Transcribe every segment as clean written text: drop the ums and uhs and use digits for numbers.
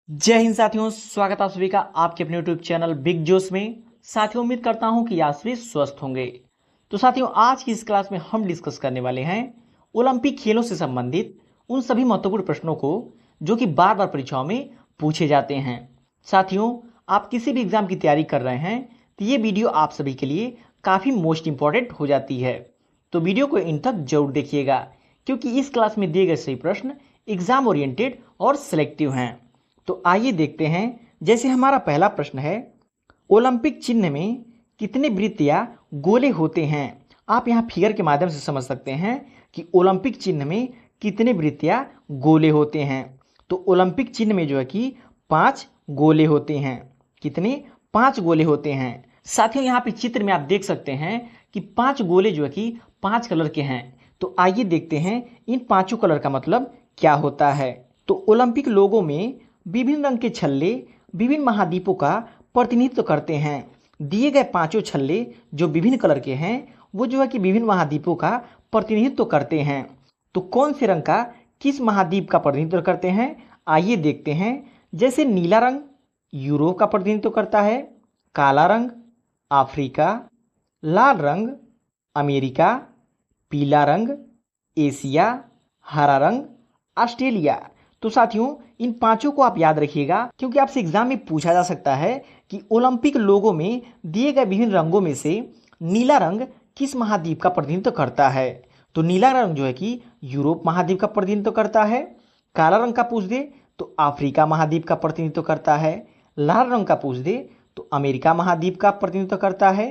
जय हिंद साथियों, स्वागत है आप सभी का आपके अपने यूट्यूब चैनल बिग जोश में। साथियों, उम्मीद करता हूं कि आप सभी स्वस्थ होंगे। तो साथियों, आज की इस क्लास में हम डिस्कस करने वाले हैं ओलंपिक खेलों से संबंधित उन सभी महत्वपूर्ण प्रश्नों को जो कि बार बार परीक्षाओं में पूछे जाते हैं। साथियों, आप किसी भी एग्जाम की तैयारी कर रहे हैं तो ये वीडियो आप सभी के लिए काफ़ी मोस्ट इंपॉर्टेंट हो जाती है। तो वीडियो को इन तक जरूर देखिएगा, क्योंकि इस क्लास में दिए गए सही प्रश्न एग्जाम ओरिएंटेड और सिलेक्टिव हैं। तो आइए देखते हैं। जैसे हमारा पहला प्रश्न है, ओलंपिक चिन्ह में कितने वृत्त या गोले होते हैं। आप यहाँ फिगर के माध्यम से समझ सकते हैं कि ओलंपिक चिन्ह में कितने वृत्त या गोले होते हैं। तो ओलंपिक चिन्ह में जो है कि 5 गोले होते हैं। कितने? 5 गोले होते हैं। साथियों, यहाँ पे चित्र में आप देख सकते हैं कि 5 गोले जो है कि 5 कलर के हैं। तो आइए देखते हैं इन 5 कलर का मतलब क्या होता है। तो ओलंपिक लोगों में विभिन्न रंग के छल्ले विभिन्न महाद्वीपों का प्रतिनिधित्व करते हैं। दिए गए 5 छल्ले जो विभिन्न कलर के हैं वो जो है कि विभिन्न महाद्वीपों का प्रतिनिधित्व करते हैं। तो कौन से रंग का किस महाद्वीप का प्रतिनिधित्व करते हैं, आइए देखते हैं। जैसे नीला रंग यूरोप का प्रतिनिधित्व करता है, काला रंग अफ्रीका, लाल रंग अमेरिका, पीला रंग एशिया, हरा रंग ऑस्ट्रेलिया। तो साथियों, इन 5 को आप याद रखिएगा, क्योंकि आपसे एग्जाम में पूछा जा सकता है कि ओलंपिक लोगों में दिए गए विभिन्न रंगों में से नीला रंग किस महाद्वीप का प्रतिनिधित्व करता है। तो नीला रंग जो है कि यूरोप महाद्वीप का प्रतिनिधित्व करता है। काला रंग का पूछ दे तो अफ्रीका महाद्वीप का प्रतिनिधित्व करता है। लाल रंग का पूछ दे तो अमेरिका महाद्वीप का प्रतिनिधित्व करता है।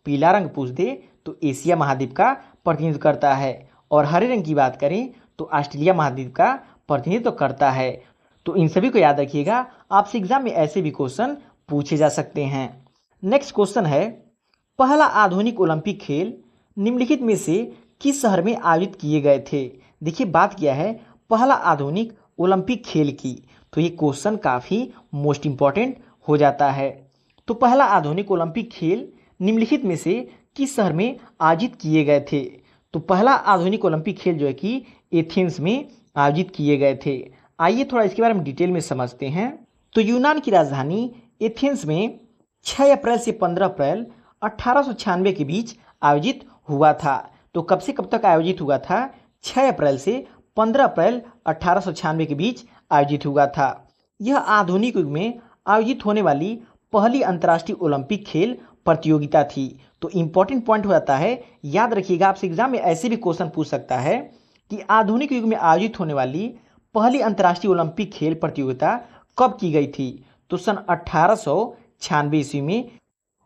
पीला रंग पूछ दे तो एशिया महाद्वीप का प्रतिनिधित्व करता है। और हरे रंग की बात करें तो ऑस्ट्रेलिया महाद्वीप का प्रतिनिधित्व करता है। तो इन सभी को याद रखिएगा, आपसे एग्जाम में ऐसे भी क्वेश्चन पूछे जा सकते हैं। नेक्स्ट क्वेश्चन है, पहला आधुनिक ओलंपिक खेल निम्नलिखित में से किस शहर में आयोजित किए गए थे। देखिए, बात किया है पहला आधुनिक ओलंपिक खेल की, तो ये क्वेश्चन काफ़ी मोस्ट इंपॉर्टेंट हो जाता है। तो पहला आधुनिक ओलंपिक खेल निम्नलिखित में से किस शहर में आयोजित किए गए थे। तो पहला आधुनिक ओलंपिक खेल जो है कि एथेंस में आयोजित किए गए थे। आइए थोड़ा इसके बारे में डिटेल में समझते हैं। तो यूनान की राजधानी एथेंस में 6 अप्रैल से 15 अप्रैल 1896 के बीच आयोजित हुआ था। तो कब से कब तक आयोजित हुआ था? 6 अप्रैल से 15 अप्रैल 1896 के बीच आयोजित हुआ था। यह आधुनिक युग में आयोजित होने वाली पहली अंतर्राष्ट्रीय ओलंपिक खेल प्रतियोगिता थी। तो इंपॉर्टेंट पॉइंट हो जाता है, याद रखिएगा, आपसे एग्जाम में ऐसे भी क्वेश्चन पूछ सकता है कि आधुनिक युग में आयोजित होने वाली पहली अंतर्राष्ट्रीय ओलंपिक खेल प्रतियोगिता कब की गई थी। तो सन 1896 ईस्वी में।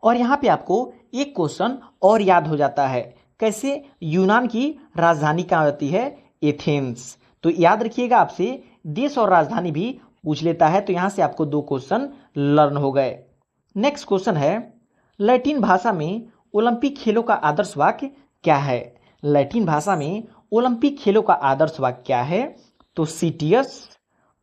और यहाँ पे आपको एक क्वेश्चन और याद हो जाता है, कैसे? यूनान की राजधानी कहाँ होती है? एथेंस। तो याद रखिएगा, आपसे देश और राजधानी भी पूछ लेता है। तो यहाँ से आपको 2 क्वेश्चन लर्न हो गए। नेक्स्ट क्वेश्चन है, लैटिन भाषा में ओलंपिक खेलों का आदर्श वाक्य क्या है। लैटिन भाषा में ओलंपिक खेलों का आदर्श वाक्य क्या है? तो सीटियस,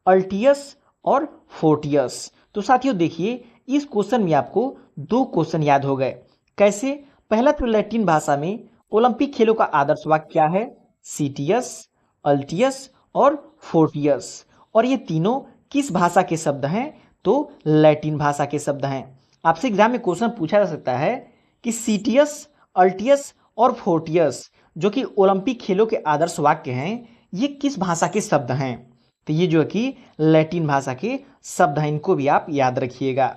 अल्टियस और फोर्टियस। तो साथियों देखिए, इस क्वेश्चन में आपको 2 क्वेश्चन याद हो गए। कैसे? पहला तो लैटिन भाषा में ओलंपिक खेलों का आदर्श वाक्य क्या है? सीटियस, अल्टियस और फोर्टियस। और ये तीनों किस भाषा के शब्द हैं? तो लैटिन भाषा के शब्द हैं। आपसे एग्जाम में क्वेश्चन पूछा जा सकता है कि सीटियस, अल्टियस और फोर्टियस जो कि ओलंपिक खेलों के आदर्श वाक्य हैं, ये किस भाषा के शब्द हैं। तो ये जो है कि लैटिन भाषा के शब्द हैं, इनको भी आप याद रखिएगा।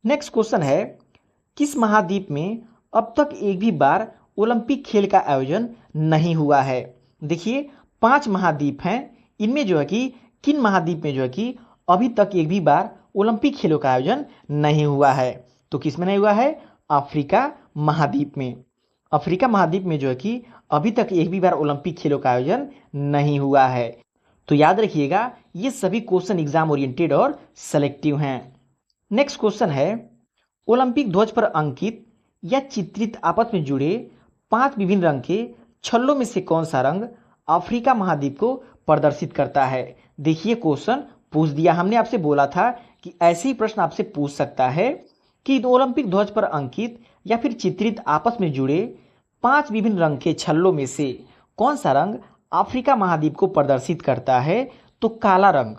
नेक्स्ट क्वेश्चन है, किस महाद्वीप में अब तक एक भी बार ओलंपिक खेल का आयोजन नहीं हुआ है। देखिए, 5 महाद्वीप हैं, इनमें जो है कि किन महाद्वीप में जो है कि अभी तक एक भी बार ओलंपिक खेलों का आयोजन नहीं हुआ है। तो किस में नहीं हुआ है? अफ्रीका महाद्वीप में। अफ्रीका महाद्वीप में जो है कि अभी तक एक भी बार ओलंपिक खेलों का आयोजन नहीं हुआ है। तो याद रखिएगा, ये सभी क्वेश्चन एग्जाम ओरिएंटेड और सेलेक्टिव हैं। नेक्स्ट क्वेश्चन है, ओलंपिक ध्वज पर अंकित या चित्रित आपस में जुड़े 5 विभिन्न रंग के छल्लों में से कौन सा रंग अफ्रीका महाद्वीप को प्रदर्शित करता है। देखिए, क्वेश्चन पूछ दिया, हमने आपसे बोला था कि ऐसे ही प्रश्न आपसे पूछ सकता है कि ओलंपिक ध्वज पर अंकित या फिर चित्रित आपस में जुड़े 5 विभिन्न रंग के छल्लों में से कौन सा रंग अफ्रीका महाद्वीप को प्रदर्शित करता है। तो काला रंग।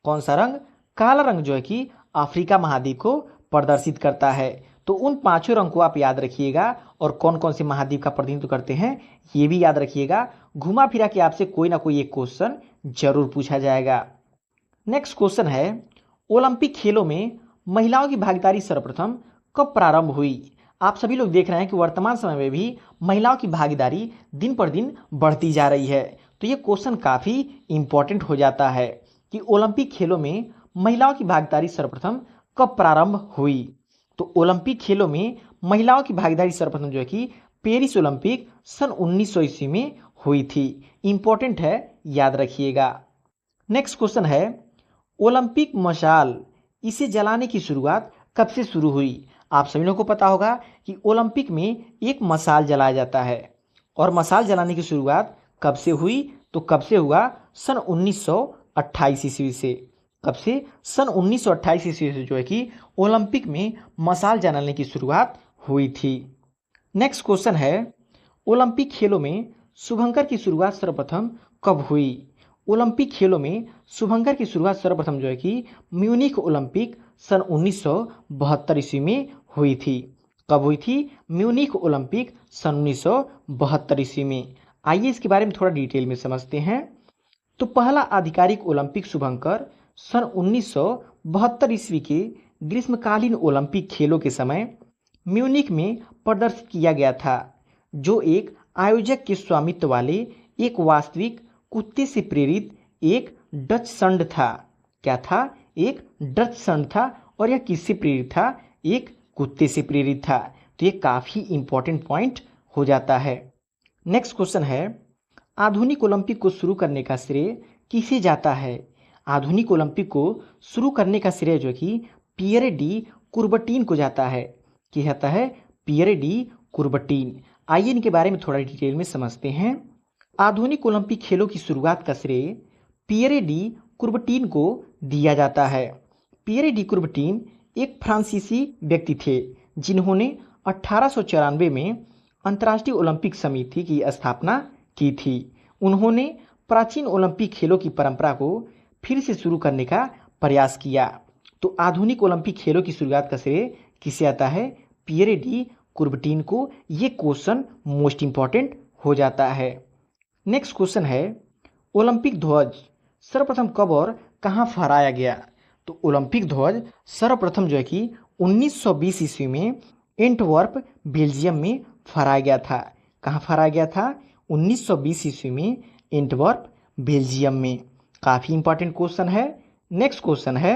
कौन सा रंग? काला रंग जो है कि अफ्रीका महाद्वीप को प्रदर्शित करता है। तो उन पांचों रंग को आप याद रखिएगा और कौन कौन से महाद्वीप का प्रतिनिधित्व करते हैं ये भी याद रखिएगा। घुमा फिरा के आपसे कोई ना कोई एक क्वेश्चन जरूर पूछा जाएगा। नेक्स्ट क्वेश्चन है, ओलंपिक खेलों में महिलाओं की भागीदारी सर्वप्रथम कब प्रारंभ हुई? आप सभी लोग देख रहे हैं कि वर्तमान समय में भी महिलाओं की भागीदारी दिन पर दिन बढ़ती जा रही है। तो ये क्वेश्चन काफ़ी इंपॉर्टेंट हो जाता है कि ओलंपिक खेलों में महिलाओं की भागीदारी सर्वप्रथम कब प्रारंभ हुई। तो ओलंपिक खेलों में महिलाओं की भागीदारी सर्वप्रथम जो है कि पेरिस ओलंपिक सन 1900 ईस्वी में हुई थी। इंपॉर्टेंट है, याद रखिएगा। नेक्स्ट क्वेश्चन है, ओलंपिक मशाल इसे जलाने की शुरुआत कब से शुरू हुई? आप सभी लोगों को पता होगा कि ओलंपिक में एक मशाल जलाया जाता है और मशाल जलाने की शुरुआत कब से हुई? तो कब से हुआ? सन 1928 ईस्वी से। कब से? सन 1928 ईस्वी से जो है कि ओलंपिक में मशाल जलाने की शुरुआत हुई थी। नेक्स्ट क्वेश्चन है, ओलंपिक खेलों में शुभंकर की शुरुआत सर्वप्रथम कब हुई? ओलंपिक खेलों में शुभंकर की शुरुआत सर्वप्रथम जो है कि म्यूनिख ओलंपिक सन 1972 ईस्वी में हुई थी। कब हुई थी? म्यूनिख ओलंपिक सन 1972 ईस्वी में। आइए इसके बारे में थोड़ा डिटेल में समझते हैं। तो पहला आधिकारिक ओलंपिक शुभंकर सन 1972 ईस्वी के ग्रीष्मकालीन ओलंपिक खेलों के समय म्यूनिख में प्रदर्शित किया गया था, जो एक आयोजक के स्वामित्व वाले एक वास्तविक कुत्ते से प्रेरित एक डच संड था। क्या था? एक डच संड था। और यह किससे प्रेरित था? एक कुत्ते से प्रेरित था। तो ये काफ़ी इंपॉर्टेंट पॉइंट हो जाता है। नेक्स्ट क्वेश्चन है, आधुनिक ओलंपिक को शुरू करने का श्रेय किसे जाता है? आधुनिक ओलंपिक को शुरू करने का श्रेय जो कि पियरे डी कुर्बटीन को जाता है। क्या जाता है? Pierre de Coubertin. आइए इनके बारे में थोड़ा डिटेल में समझते हैं। आधुनिक ओलंपिक खेलों की शुरुआत का श्रेय पियरे डी कुर्बटीन को दिया जाता है। पियरे डी कुर्बटीन एक फ्रांसीसी व्यक्ति थे जिन्होंने 1894 में अंतर्राष्ट्रीय ओलंपिक समिति की स्थापना की थी। उन्होंने प्राचीन ओलंपिक खेलों की परंपरा को फिर से शुरू करने का प्रयास किया। तो आधुनिक ओलंपिक खेलों की शुरुआत का श्रेय किसे आता है? पियरे डी कुर्बटीन को। ये क्वेश्चन मोस्ट इंपॉर्टेंट हो जाता है। नेक्स्ट क्वेश्चन है, ओलंपिक ध्वज सर्वप्रथम कब और कहाँ फहराया गया? तो ओलंपिक ध्वज सर्वप्रथम जो है कि 1920 ईस्वी में एंटवर्प बेल्जियम में फहराया गया था। कहाँ फहराया गया था? 1920 ईस्वी में एंटवर्प बेल्जियम में। काफ़ी इंपॉर्टेंट क्वेश्चन है। नेक्स्ट क्वेश्चन है,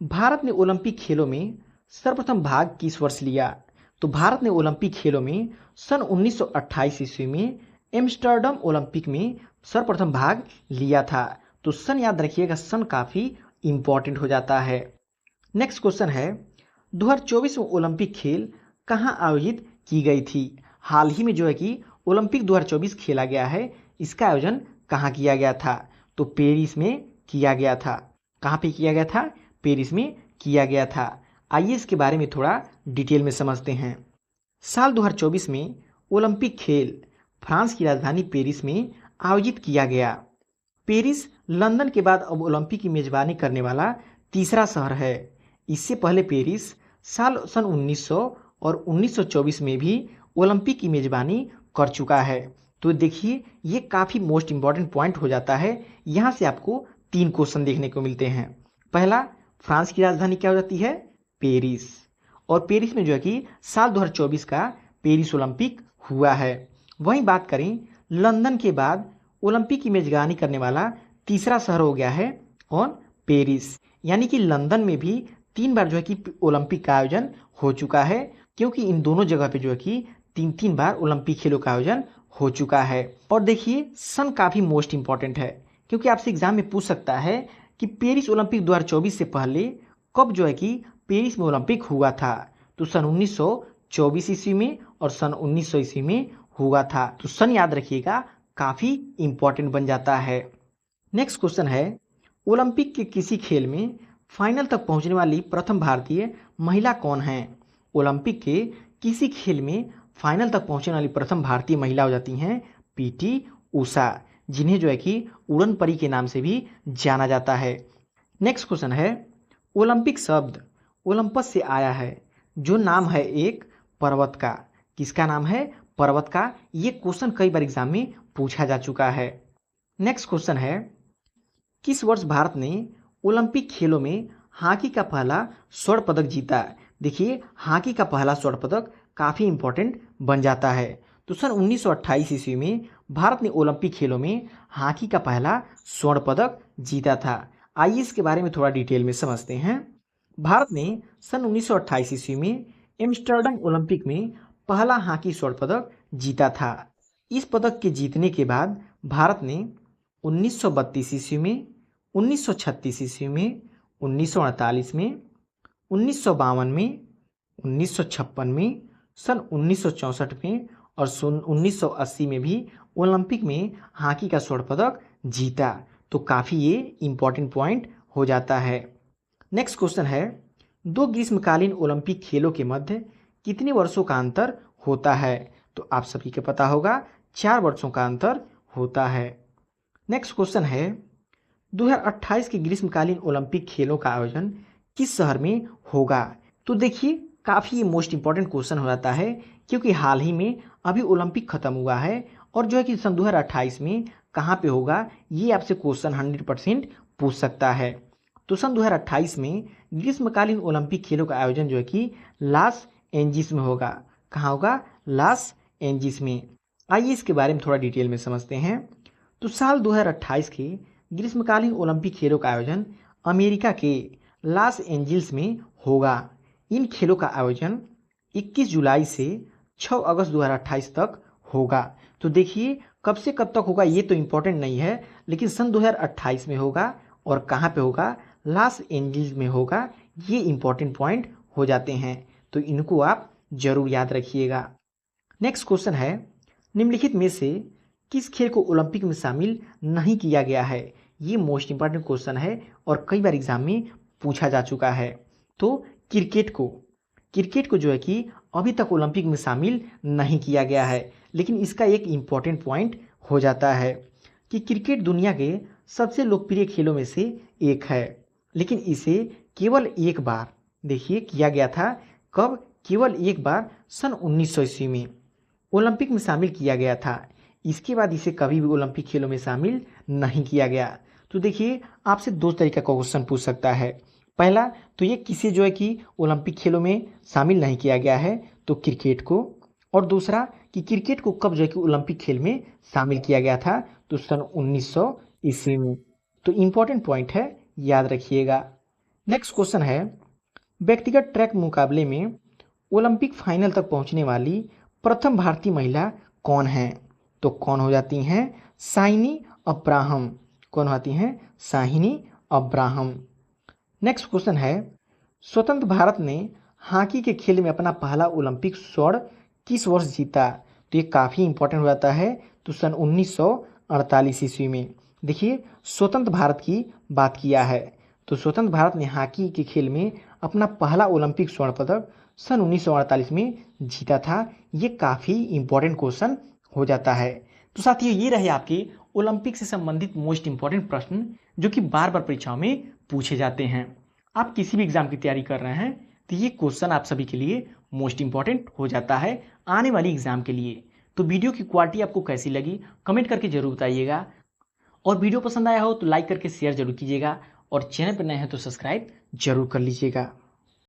भारत ने ओलंपिक खेलों में सर्वप्रथम भाग किस वर्ष लिया? तो भारत ने ओलंपिक खेलों में सन 1928 ईस्वी में एम्स्टर्डम ओलंपिक में सर्वप्रथम भाग लिया था। तो सन याद रखिएगा, सन काफ़ी इंपॉर्टेंट हो जाता है। नेक्स्ट क्वेश्चन है, 2024 में ओलंपिक खेल कहाँ आयोजित की गई थी? हाल ही में जो है कि ओलंपिक 2024 खेला गया है, इसका आयोजन कहाँ किया गया था? तो पेरिस में किया गया था। कहाँ पे किया गया था? पेरिस में किया गया था। आइए इसके बारे में थोड़ा डिटेल में समझते हैं। साल 2024 में ओलंपिक खेल फ्रांस की राजधानी पेरिस में आयोजित किया गया। पेरिस लंदन के बाद अब ओलंपिक की मेजबानी करने वाला तीसरा शहर है। इससे पहले पेरिस सन 1900 और 1924 में भी ओलंपिक की मेजबानी कर चुका है। तो देखिए ये काफ़ी मोस्ट इंपॉर्टेंट पॉइंट हो जाता है। यहाँ से आपको 3 क्वेश्चन देखने को मिलते हैं। पहला, फ्रांस की राजधानी क्या हो जाती है? पेरिस। और पेरिस में जो है कि साल 2024 का पेरिस ओलंपिक हुआ है। वहीं बात करें लंदन के बाद ओलंपिक की मेजबानी करने वाला तीसरा शहर हो गया है कौन? पेरिस। यानी कि लंदन में भी 3 बार जो है कि ओलंपिक का आयोजन हो चुका है, क्योंकि इन दोनों जगह पे जो है कि 3 बार ओलंपिक खेलों का आयोजन हो चुका है। और देखिए सन काफ़ी मोस्ट इंपॉर्टेंट है, क्योंकि आपसे एग्जाम में पूछ सकता है कि पेरिस ओलंपिक 2024 से पहले कब जो है कि पेरिस में ओलंपिक हुआ था? तो सन 1924 ईस्वी में और सन 1900 ईस्वी में हुआ था। तो सन याद रखिएगा, काफ़ी इंपॉर्टेंट बन जाता है। नेक्स्ट क्वेश्चन है, ओलंपिक के किसी खेल में फाइनल तक पहुंचने वाली प्रथम भारतीय महिला कौन है? ओलंपिक के किसी खेल में फाइनल तक पहुंचने वाली प्रथम भारतीय महिला हो जाती हैं पीटी उषा, जिन्हें जो है कि उड़न परी के नाम से भी जाना जाता है। नेक्स्ट क्वेश्चन है, ओलंपिक शब्द ओलंपस से आया है, जो नाम है एक पर्वत का। किसका नाम है? पर्वत का। ये क्वेश्चन कई बार एग्जाम में पूछा जा चुका है। नेक्स्ट क्वेश्चन है, किस वर्ष भारत ने ओलंपिक खेलों में हॉकी का पहला स्वर्ण पदक जीता? देखिए, हॉकी का पहला स्वर्ण पदक काफ़ी इंपॉर्टेंट बन जाता है। तो सन 1928 ईस्वी में भारत ने ओलंपिक खेलों में हॉकी का पहला स्वर्ण पदक जीता था। आइए इसके बारे में थोड़ा डिटेल में समझते हैं। भारत ने सन 1928 ईस्वी में एम्स्टर्डम ओलंपिक में पहला हॉकी स्वर्ण पदक जीता था। इस पदक के जीतने के बाद भारत ने 1932 ईस्वी में, 1936 ईस्वी में, 1948 में, 1952 में, 1956 में, सन 1964 में और सन 1980 में भी ओलंपिक में हॉकी का स्वर्ण पदक जीता। तो काफ़ी ये इम्पॉर्टेंट पॉइंट हो जाता है। नेक्स्ट क्वेश्चन है, दो ग्रीष्मकालीन ओलंपिक खेलों के मध्य कितने वर्षों का अंतर होता है? तो आप सभी को पता होगा 4 वर्षों का अंतर होता है। नेक्स्ट क्वेश्चन है, 2028 के ग्रीष्मकालीन ओलंपिक खेलों का आयोजन किस शहर में होगा? तो देखिए, काफ़ी मोस्ट इंपॉर्टेंट क्वेश्चन हो जाता है, क्योंकि हाल ही में अभी ओलंपिक खत्म हुआ है और जो है कि सन 2028 में कहाँ पे होगा, ये आपसे क्वेश्चन 100% पूछ सकता है। तो सन 2028 में ग्रीष्मकालीन ओलंपिक खेलों का आयोजन जो है कि लॉस एंजिल्स में होगा। कहाँ होगा? लॉस एंजिल्स में। आइए इसके बारे में थोड़ा डिटेल में समझते हैं। तो साल 2028 के ग्रीष्मकालीन ओलंपिक खेलों का आयोजन अमेरिका के लॉस एंजिल्स में होगा। इन खेलों का आयोजन 21 जुलाई से 6 अगस्त 2028 तक होगा। तो देखिए, कब से कब तक होगा ये तो इम्पोर्टेंट नहीं है, लेकिन सन 2028 में होगा और कहाँ पे होगा? लॉस एंजिल्स में होगा। ये इम्पोर्टेंट पॉइंट हो जाते हैं, तो इनको आप जरूर याद रखिएगा। नेक्स्ट क्वेश्चन है, निम्नलिखित में से किस खेल को ओलंपिक में शामिल नहीं किया गया है? ये मोस्ट इंपॉर्टेंट क्वेश्चन है और कई बार एग्जाम में पूछा जा चुका है। तो क्रिकेट को जो है कि अभी तक ओलंपिक में शामिल नहीं किया गया है, लेकिन इसका एक इम्पॉर्टेंट पॉइंट हो जाता है कि क्रिकेट दुनिया के सबसे लोकप्रिय खेलों में से एक है, लेकिन इसे केवल एक बार देखिए किया गया था। कब? केवल एक बार सन 1900 ईस्वी में ओलंपिक में शामिल किया गया था। इसके बाद इसे कभी भी ओलंपिक खेलों में शामिल नहीं किया गया। तो देखिए, आपसे दो तरीके का क्वेश्चन पूछ सकता है। पहला तो ये किसी जो है कि ओलंपिक खेलों में शामिल नहीं किया गया है, तो क्रिकेट को, और दूसरा कि क्रिकेट को कब जो है कि ओलंपिक खेल में शामिल किया गया था, तो सन 1900 ईस्वी में। तो इम्पोर्टेंट पॉइंट है, याद रखिएगा। नेक्स्ट क्वेश्चन है, व्यक्तिगत ट्रैक मुकाबले में ओलंपिक फाइनल तक पहुंचने वाली प्रथम भारतीय महिला कौन है? तो कौन हो जाती हैं? साइनी अब्राहम। कौन होती हैं? साइनी अब्राहम। नेक्स्ट क्वेश्चन है, स्वतंत्र भारत ने हॉकी के खेल में अपना पहला ओलंपिक स्वर्ण किस वर्ष जीता? तो ये काफ़ी इंपॉर्टेंट हो जाता है। तो सन 1948 ईस्वी में। देखिए, स्वतंत्र भारत की बात किया है, तो स्वतंत्र भारत ने हॉकी के खेल में अपना पहला ओलंपिक स्वर्ण पदक सन 1948 में जीता था। ये काफ़ी इंपॉर्टेंट क्वेश्चन हो जाता है। तो साथियों, ये रहे आपके ओलंपिक से संबंधित मोस्ट इंपॉर्टेंट प्रश्न, जो कि बार बार परीक्षाओं में पूछे जाते हैं। आप किसी भी एग्जाम की तैयारी कर रहे हैं तो ये क्वेश्चन आप सभी के लिए मोस्ट इंपॉर्टेंट हो जाता है आने वाली एग्जाम के लिए। तो वीडियो की क्वालिटी आपको कैसी लगी कमेंट करके जरूर बताइएगा, और वीडियो पसंद आया हो तो लाइक करके शेयर जरूर कीजिएगा, और चैनल पर नए हैं तो सब्सक्राइब जरूर कर लीजिएगा।